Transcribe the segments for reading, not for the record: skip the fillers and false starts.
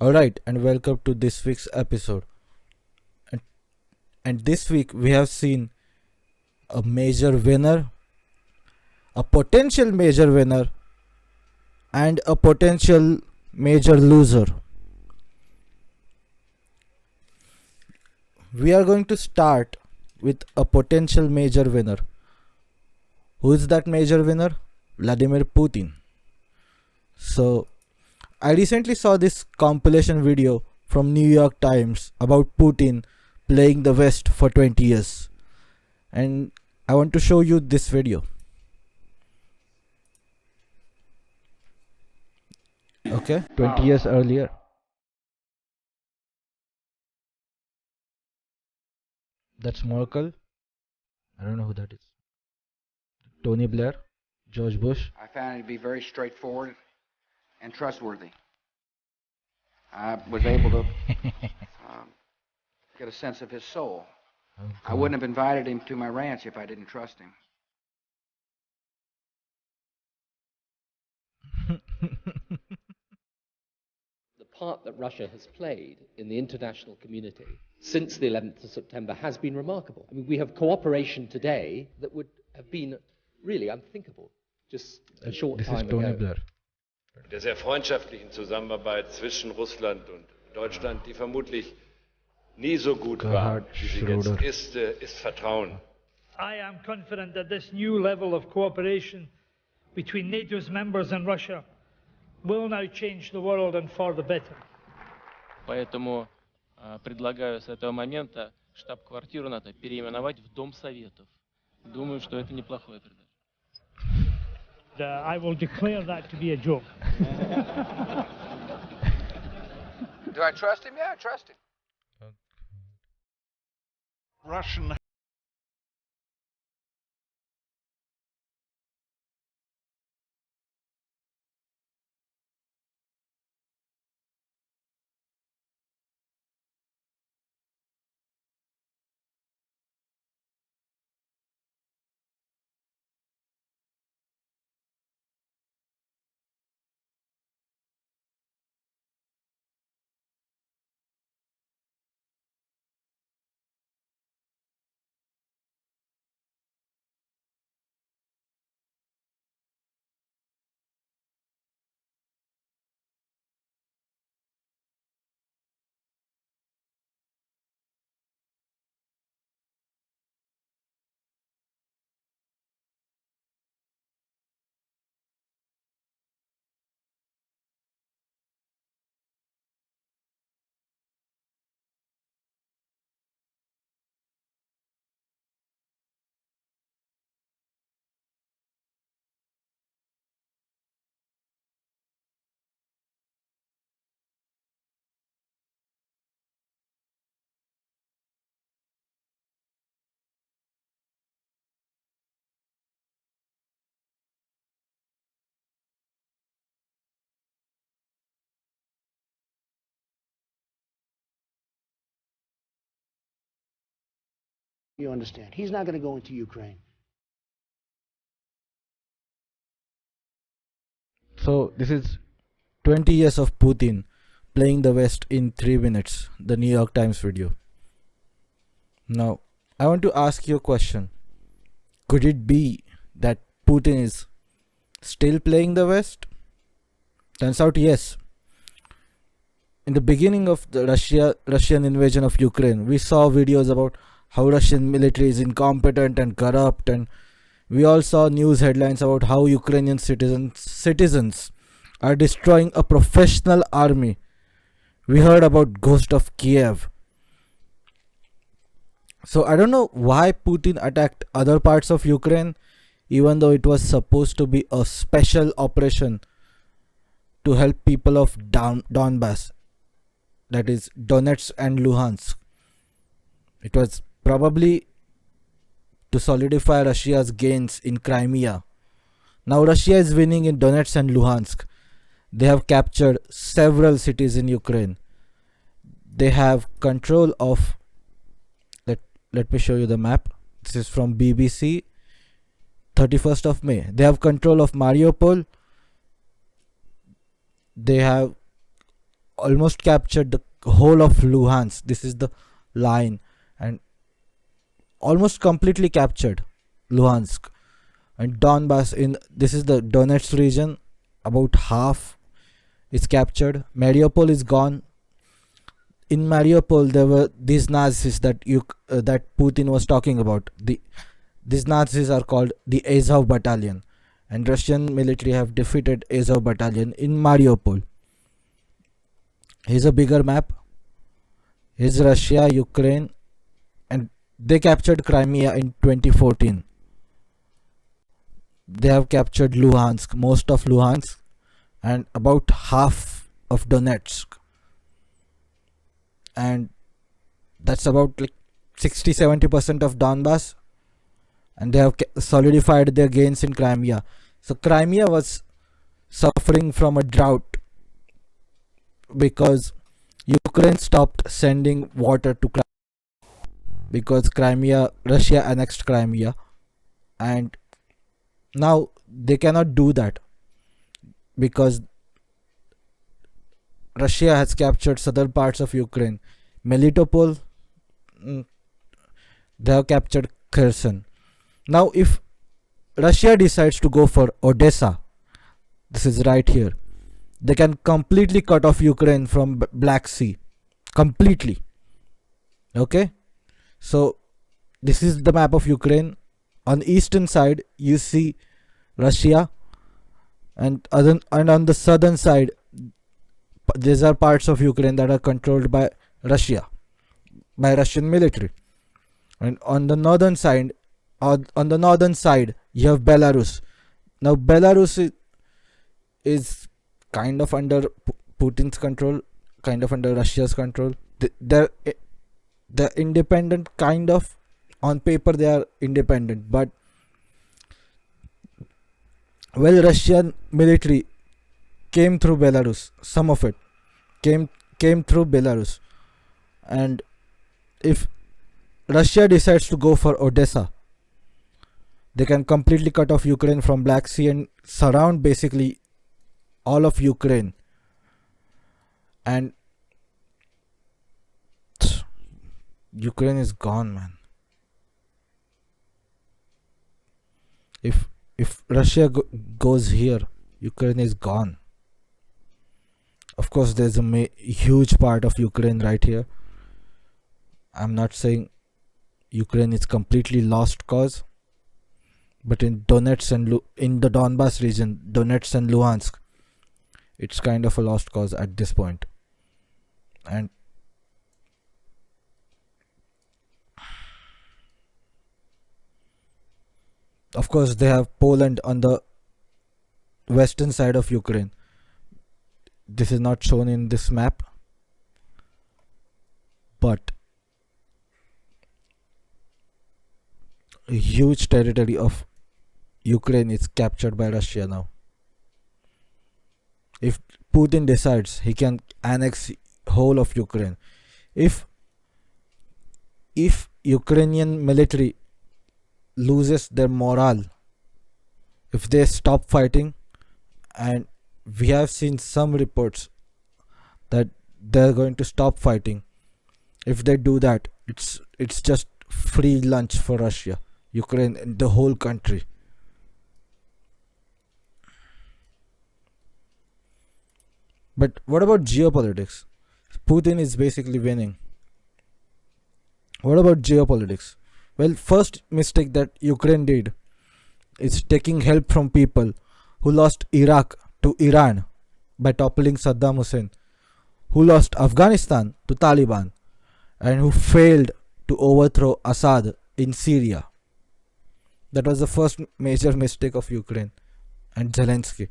Alright, and welcome to this week's episode. And, and this week we have seen a major winner, a potential major winner, and a potential major loser. We are going to start with a potential major winner. Who is that major winner? Vladimir Putin. So, I recently saw this compilation video from New York Times about Putin playing the West for 20 years. And I want to show you this video. Okay, 20 years earlier. That's Merkel. I don't know who that is. Tony Blair, George Bush. I found it to be very straightforward and trustworthy. I was able to get a sense of his soul. I wouldn't have invited him to my ranch if I didn't trust him. The part that Russia has played in the international community since the 11th of September has been remarkable. I mean, we have cooperation today that would have been really unthinkable just a short This is time Tony ago. Blair. Der sehr freundschaftlichen Zusammenarbeit zwischen Russland und Deutschland, die vermutlich nie so gut war, wie sie jetzt ist Vertrauen. I am confident that this new level of cooperation between NATO's members and Russia will now change the world and for the better. Поэтому предлагаю с этого момента штаб-квартиру НАТО переименовать в Дом Советов. Думаю, что это неплохое предложение. I will declare that to be a joke. Do I trust him? Yeah, I trust him. Russian You understand. He's not going to go into Ukraine. So this is 20 years of Putin playing the West in 3 minutes. The New York Times video. Now, I want to ask you a question. Could it be that Putin is still playing the West? Turns out yes. In the beginning of the Russian invasion of Ukraine, we saw videos about how Russian military is incompetent and corrupt, and we all saw news headlines about how Ukrainian citizens are destroying a professional army. We heard about Ghost of Kiev. So I don't know why Putin attacked other parts of Ukraine, even though it was supposed to be a special operation to help people of Donbass, that is Donetsk and Luhansk. It was probably to solidify Russia's gains in Crimea. Now Russia is winning in Donetsk and Luhansk. They have captured several cities in Ukraine. They have control of, let me show you the map. This is from BBC, 31st of May. They have control of Mariupol. They have almost captured the whole of Luhansk. This is the line, and almost completely captured Luhansk and Donbass. In this is the Donetsk region, about half is captured. Mariupol is gone. In Mariupol, there were these Nazis that Putin was talking about. These Nazis are called the Azov Battalion, and Russian military have defeated Azov Battalion in Mariupol. Here's a bigger map. Here's Russia, Ukraine, and they captured Crimea in 2014. They have captured Luhansk, most of Luhansk, and about half of Donetsk. And that's about like 60-70% of Donbass. And they have solidified their gains in Crimea. So Crimea was suffering from a drought because Ukraine stopped sending water to Crimea, because Russia annexed Crimea, and now they cannot do that because Russia has captured southern parts of Ukraine. Melitopol, they have captured Kherson. Now if Russia decides to go for Odessa, this is right here, they can completely cut off Ukraine from Black Sea. Completely. Okay? So this is the map of Ukraine. On the eastern side you see Russia, and on the southern side these are parts of Ukraine that are controlled by Russia, by Russian military. And on the northern side you have Belarus. Now Belarus is kind of under Putin's control, kind of under Russia's control. They're independent, kind of. On paper they are independent, but Russian military came through Belarus. Some of it came through Belarus, and if Russia decides to go for Odessa, they can completely cut off Ukraine from Black Sea and surround basically all of Ukraine. And Ukraine is gone, man. If Russia goes here, Ukraine is gone. Of course, there's a huge part of Ukraine right here. I'm not saying Ukraine is completely lost cause, but in Donetsk and in the Donbass region, Donetsk and Luhansk, it's kind of a lost cause at this point. And of course they have Poland on the western side of Ukraine. This is not shown in this map, but a huge territory of Ukraine is captured by Russia now. If Putin decides, he can annex whole of Ukraine. If Ukrainian military loses their morale, if they stop fighting, and we have seen some reports that they're going to stop fighting. If they do that, it's just free lunch for Russia, Ukraine, and the whole country. But what about geopolitics? Putin is basically winning. What about geopolitics? Well, first mistake that Ukraine did is taking help from people who lost Iraq to Iran by toppling Saddam Hussein, who lost Afghanistan to Taliban, and who failed to overthrow Assad in Syria. That was the first major mistake of Ukraine and Zelensky,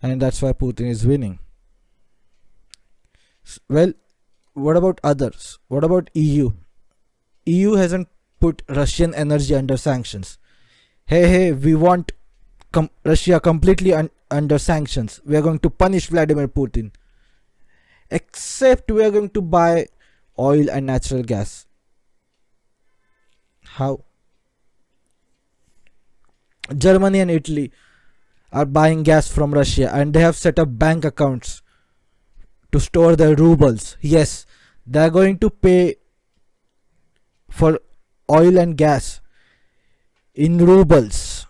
and that's why Putin is winning. Well, what about others? What about EU? EU hasn't put Russian energy under sanctions. Hey, we want Russia completely under sanctions. We are going to punish Vladimir Putin. Except we are going to buy oil and natural gas. How? Germany and Italy are buying gas from Russia, and they have set up bank accounts to store their rubles. Yes, they are going to pay for oil and gas in rubles.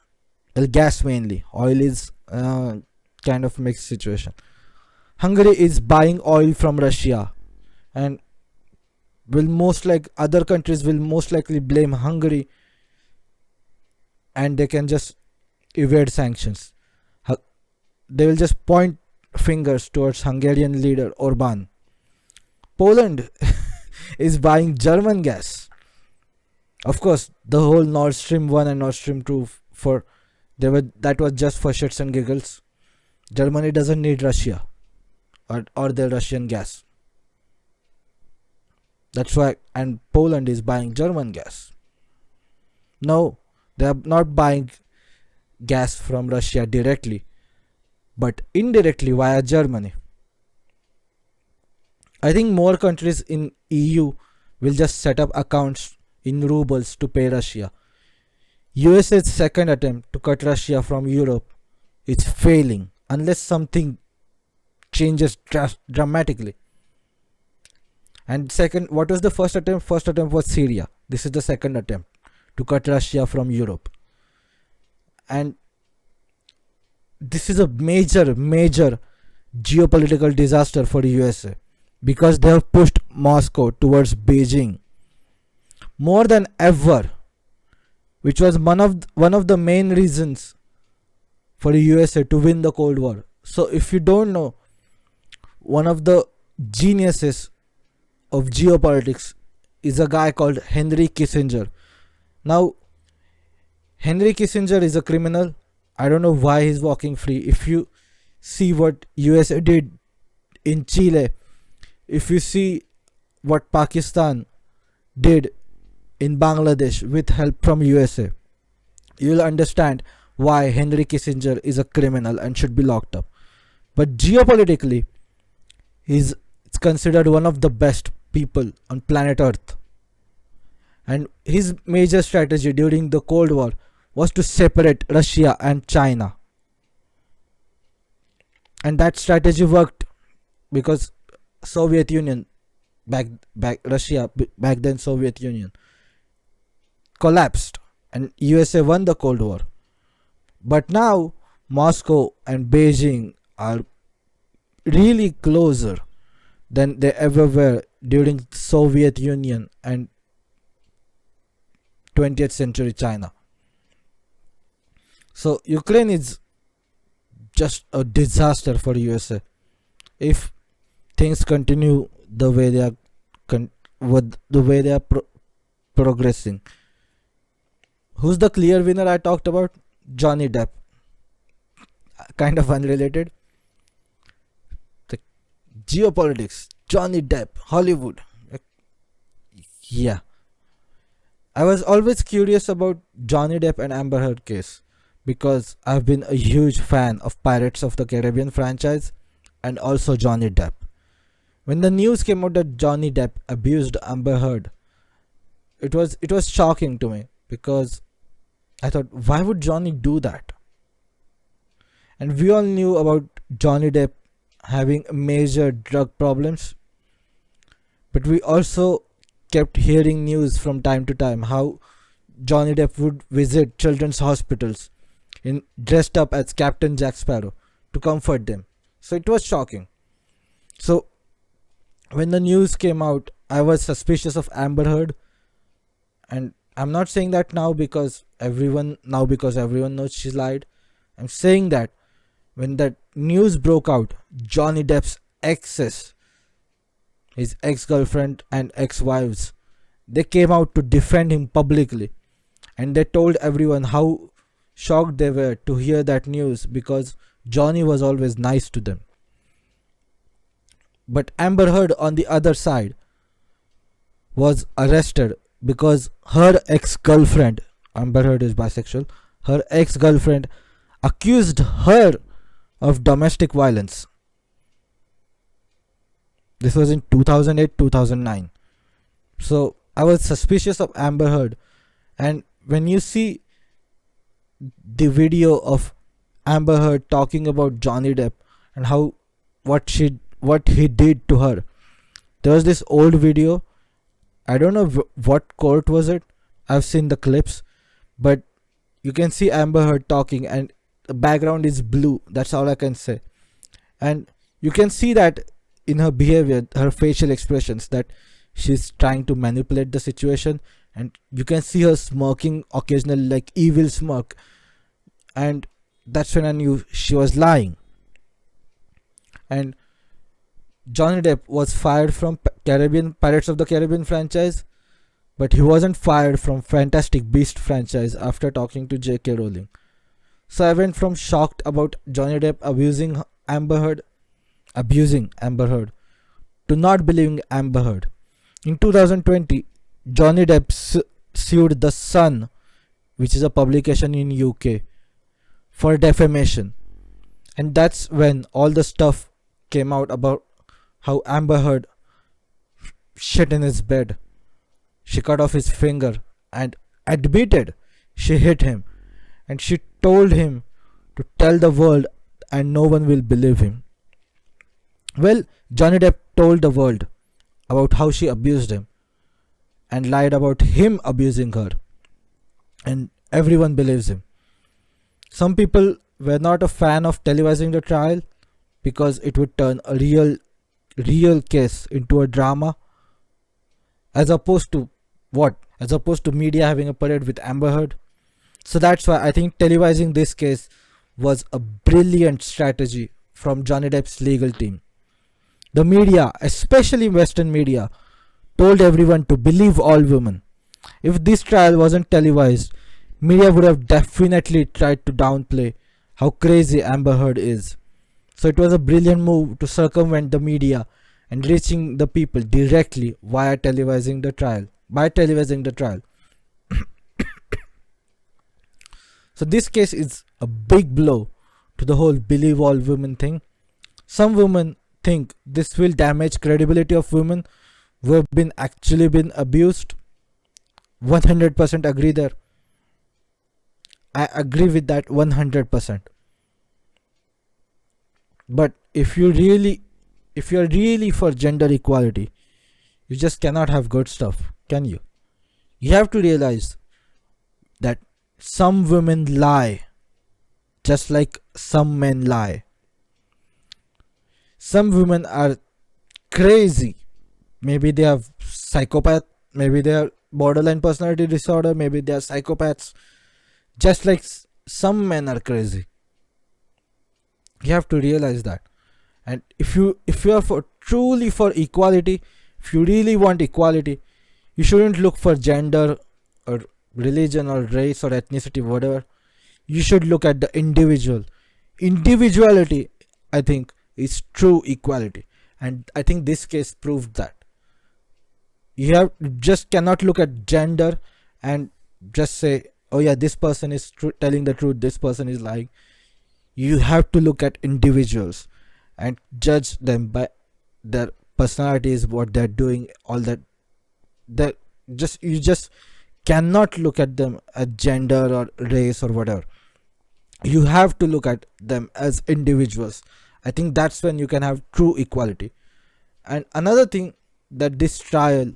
Well, gas mainly. Oil is kind of mixed situation. Hungary is buying oil from Russia, and other countries will most likely blame Hungary, and they can just evade sanctions. They will just point fingers towards Hungarian leader Orban. Poland is buying German gas. Of course, the whole Nord Stream 1 and Nord Stream 2 that was just for shits and giggles. Germany doesn't need Russia or the Russian gas. That's why, and Poland is buying German gas. No, they are not buying gas from Russia directly, but indirectly via Germany. I think more countries in EU will just set up accounts in rubles to pay Russia. USA's second attempt to cut Russia from Europe is failing unless something changes dramatically. And second, what was the first attempt? First attempt was Syria. This is the second attempt to cut Russia from Europe. And this is a major geopolitical disaster for the USA, because they have pushed Moscow towards Beijing more than ever, which was one of the main reasons for the USA to win the Cold War. So if you don't know, one of the geniuses of geopolitics is a guy called Henry Kissinger. Now, Henry Kissinger is a criminal. I don't know why he's walking free. If you see what USA did in Chile, if you see what Pakistan did in Bangladesh with help from USA, you'll understand why Henry Kissinger is a criminal and should be locked up. But geopolitically, he's considered one of the best people on planet Earth. And his major strategy during the Cold War was to separate Russia and China. And that strategy worked because Soviet Union, Russia, back then Soviet Union, collapsed and USA won the Cold War. But now Moscow and Beijing are really closer than they ever were during Soviet Union and 20th century China. So Ukraine is just a disaster for USA if things continue the way they are progressing. Who's the clear winner I talked about? Johnny Depp. Kind of unrelated. The geopolitics. Johnny Depp. Hollywood. Yeah. I was always curious about Johnny Depp and Amber Heard case because I've been a huge fan of Pirates of the Caribbean franchise and also Johnny Depp. When the news came out that Johnny Depp abused Amber Heard, it was shocking to me because I thought, why would Johnny do that? And we all knew about Johnny Depp having major drug problems, but we also kept hearing news from time to time how Johnny Depp would visit children's hospitals dressed up as Captain Jack Sparrow to comfort them. So it was shocking. So when the news came out, I was suspicious of Amber Heard, and I'm not saying that now because everyone knows she lied. I'm saying that when that news broke out, Johnny Depp's exes, his ex-girlfriend and ex-wives, they came out to defend him publicly, and they told everyone how shocked they were to hear that news because Johnny was always nice to them. But Amber Heard on the other side was arrested because her ex-girlfriend, Amber Heard is bisexual, her ex-girlfriend accused her of domestic violence. This was in 2008-2009. So I was suspicious of Amber Heard, and when you see the video of Amber Heard talking about Johnny Depp and what she what he did to her. There was this old video. I don't know what court was it. I've seen the clips, but you can see Amber Heard talking and the background is blue. That's all I can say. And you can see that in her behavior, her facial expressions, that she's trying to manipulate the situation, and you can see her smirking occasionally, like evil smirk. And that's when I knew she was lying. And Johnny Depp was fired from Pirates of the Caribbean franchise, but he wasn't fired from Fantastic Beast franchise after talking to J.K. Rowling. So I went from shocked about Johnny Depp abusing Amber Heard to not believing Amber Heard. In 2020, Johnny Depp sued The Sun, which is a publication in UK, for defamation. And that's when all the stuff came out about how Amber Heard shit in his bed. She cut off his finger and admitted she hit him. And she told him to tell the world and no one will believe him. Well, Johnny Depp told the world about how she abused him and lied about him abusing her. And everyone believes him. Some people were not a fan of televising the trial because it would turn a real case into a drama, as opposed to what? As opposed to media having a parade with Amber Heard. So that's why I think televising this case was a brilliant strategy from Johnny Depp's legal team. The media, especially Western media, told everyone to believe all women. If this trial wasn't televised, media would have definitely tried to downplay how crazy Amber Heard is. So it was a brilliant move to circumvent the media and reaching the people directly via televising the trial. So this case is a big blow to the whole believe all women thing. Some women think this will damage credibility of women who have actually been abused. 100% agree there. I agree with that 100%. But if you're really for gender equality, you just cannot have good stuff, can you? You have to realize that some women lie just like some men lie. Some women are crazy. Maybe they have psychopath, maybe they are borderline personality disorder, maybe they are psychopaths. Just like some men are crazy. You have to realize that. And if you are truly for equality, if you really want equality, you shouldn't look for gender or religion or race or ethnicity, whatever. You should look at the individual. Individuality, I think, is true equality. And I think this case proved that. You just cannot look at gender and just say, oh yeah, this person is telling the truth, this person is lying. You have to look at individuals and judge them by their personalities, what they're doing, all that. You just cannot look at them as gender or race or whatever. You have to look at them as individuals. I think that's when you can have true equality. And another thing that this trial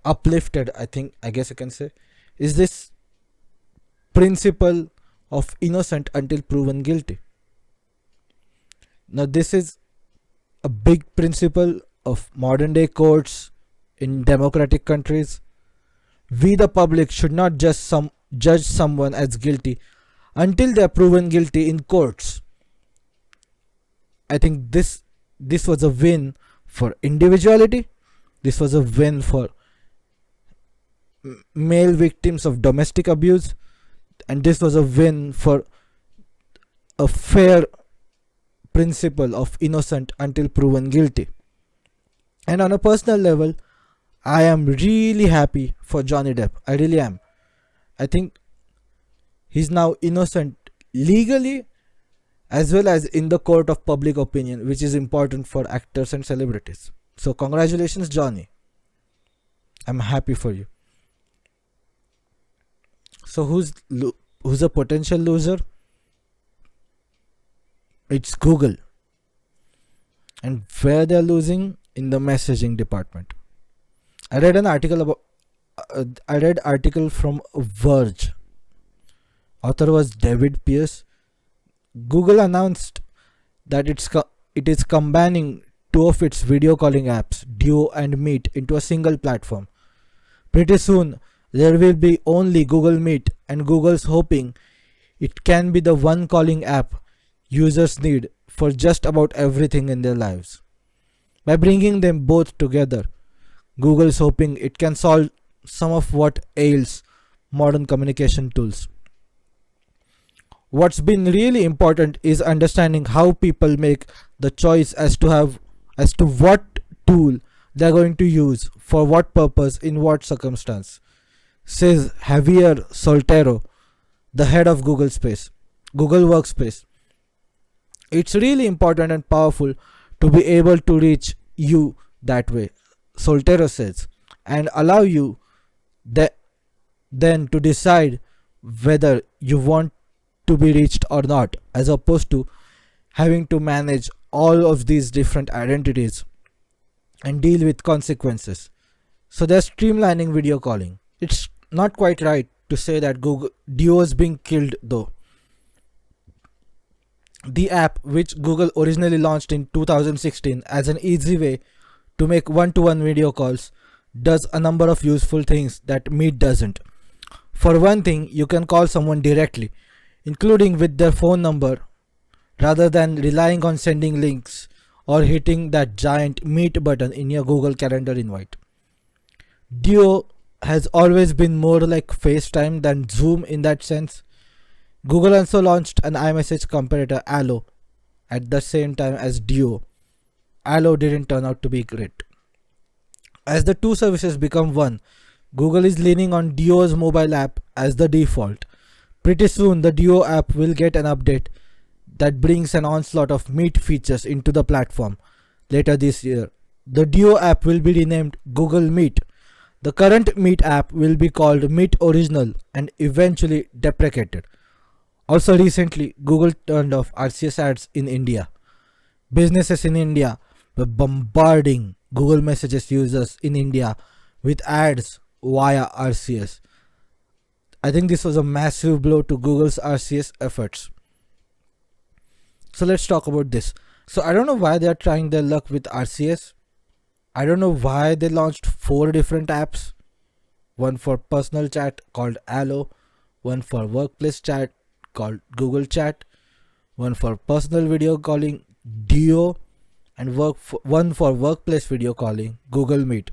uplifted, I guess you can say, is this principle of innocent until proven guilty. Now this is a big principle of modern day courts in democratic countries. We the public should not just judge someone as guilty until they are proven guilty in courts. I think this was a win for individuality. This was a win for male victims of domestic abuse, and this was a win for a fair principle of innocent until proven guilty. And on a personal level, I am really happy for Johnny Depp. I really am. I think he's now innocent legally as well as in the court of public opinion, which is important for actors and celebrities. So congratulations, Johnny. I'm happy for you. So who's a potential loser? It's Google. and where they're losing in the messaging department. I read an article about I read article from Verge. Author was David Pierce. Google announced that it is combining two of its video calling apps, Duo and Meet, into a single platform. Pretty soon, there will be only Google Meet, and Google's hoping it can be the one calling app users need for just about everything in their lives. By bringing them both together, Google's hoping it can solve some of what ails modern communication tools. What's been really important is understanding how people make the choice as to what tool they're going to use for what purpose in what circumstance, says Javier Soltero, the head of Google Workspace. It's really important and powerful to be able to reach you that way, Soltero says, and allow you then to decide whether you want to be reached or not, as opposed to having to manage all of these different identities and deal with consequences. So they're streamlining video calling. It's not quite right to say that Google Duo is being killed though. The app, which Google originally launched in 2016 as an easy way to make one-to-one video calls, does a number of useful things that Meet doesn't. For one thing, you can call someone directly, including with their phone number, rather than relying on sending links or hitting that giant Meet button in your Google Calendar invite. Duo has always been more like FaceTime than Zoom in that sense. Google also launched an iMessage competitor, Allo, at the same time as Duo. Allo didn't turn out to be great. As the two services become one, Google is leaning on Duo's mobile app as the default. Pretty soon, the Duo app will get an update that brings an onslaught of Meet features into the platform later this year. The Duo app will be renamed Google Meet. The current Meet app will be called Meet Original and eventually deprecated. Also recently, Google turned off RCS ads in India. Businesses in India were bombarding Google Messages users in India with ads via RCS. I think this was a massive blow to Google's RCS efforts. So let's talk about this. So I don't know why they are trying their luck with RCS. I don't know why they launched 4 different apps. One for personal chat called Allo, one for workplace chat called Google Chat, one for personal video calling Duo, and one for workplace video calling Google Meet.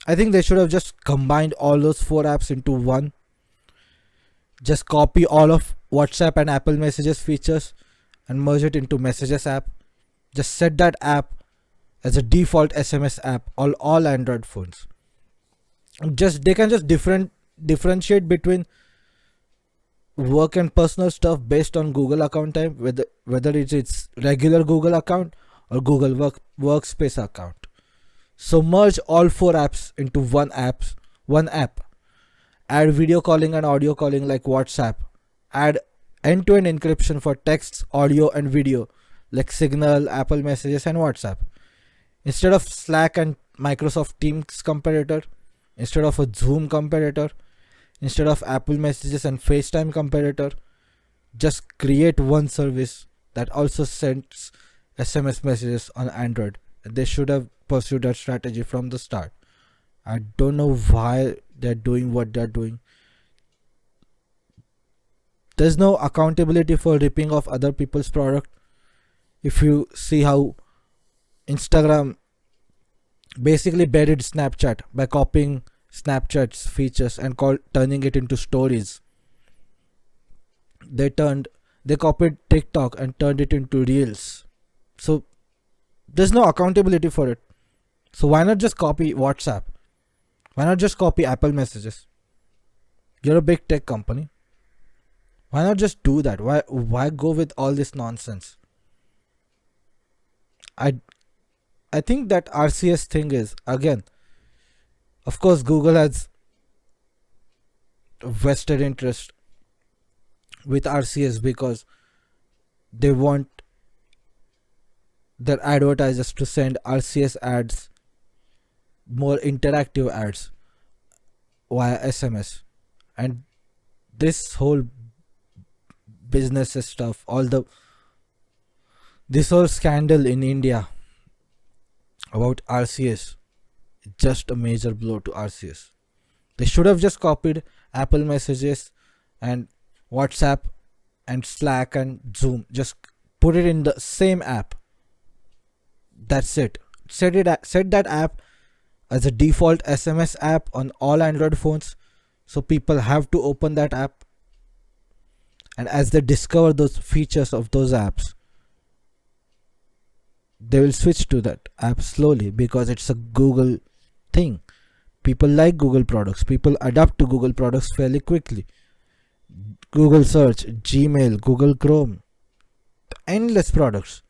I think they should have just combined all those 4 apps into one. Just copy all of WhatsApp and Apple Messages features and merge it into Messages app. Just set that app as a default SMS app on all Android phones. They can just differentiate between work and personal stuff based on Google account type, whether it's its regular Google account or Google Workspace account. So merge all 4 apps into one app. Add video calling and audio calling like WhatsApp. Add end-to-end encryption for texts, audio and video like Signal, Apple Messages and WhatsApp. Instead of Slack and Microsoft Teams competitor, instead of a Zoom competitor, instead of Apple Messages and FaceTime competitor, just create one service that also sends SMS messages on Android. They should have pursued that strategy from the start. I don't know why they're doing what they're doing. There's no accountability for ripping off other people's product. If you see how Instagram basically buried Snapchat by copying Snapchat's features and turning it into stories. They copied TikTok and turned it into Reels. So there's no accountability for it. So why not just copy WhatsApp? Why not just copy Apple Messages? You're a big tech company. Why not just do that? Why go with all this nonsense? I think that RCS thing is, again, of course Google has vested interest with RCS because they want their advertisers to send RCS ads, more interactive ads via SMS. And this whole business stuff, this whole scandal in India about RCS, just a major blow to RCS. They should have just copied Apple Messages and WhatsApp and Slack and Zoom. Just put it in the same app. That's it. Set that app as a default SMS app on all Android phones, so people have to open that app, and as they discover those features of those apps, they will switch to that app slowly, because it's a Google thing. People like Google products. People adapt to Google products fairly quickly. Google search, Gmail, Google Chrome, endless products.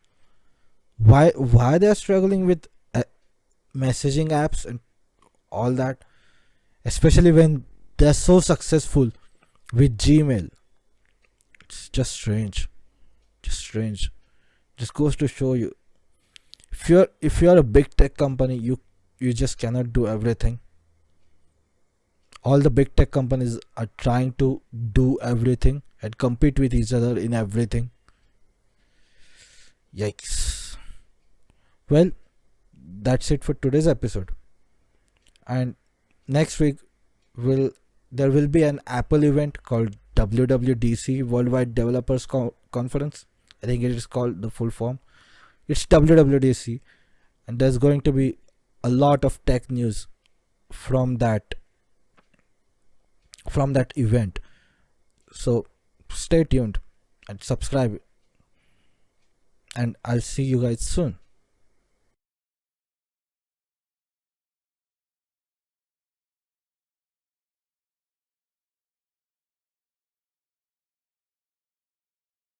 Why they are struggling with messaging apps and all that, especially when they're so successful with Gmail? It's just strange. Just goes to show you, if you're a big tech company, you just cannot do everything. All the big tech companies are trying to do everything and compete with each other in everything. Yikes. Well, that's it for today's episode. And next week there will be an Apple event called WWDC, Worldwide Developers Conference. I think it is called the full form. It's WWDC, and there's going to be a lot of tech news from that event. So stay tuned and subscribe, and I'll see you guys soon.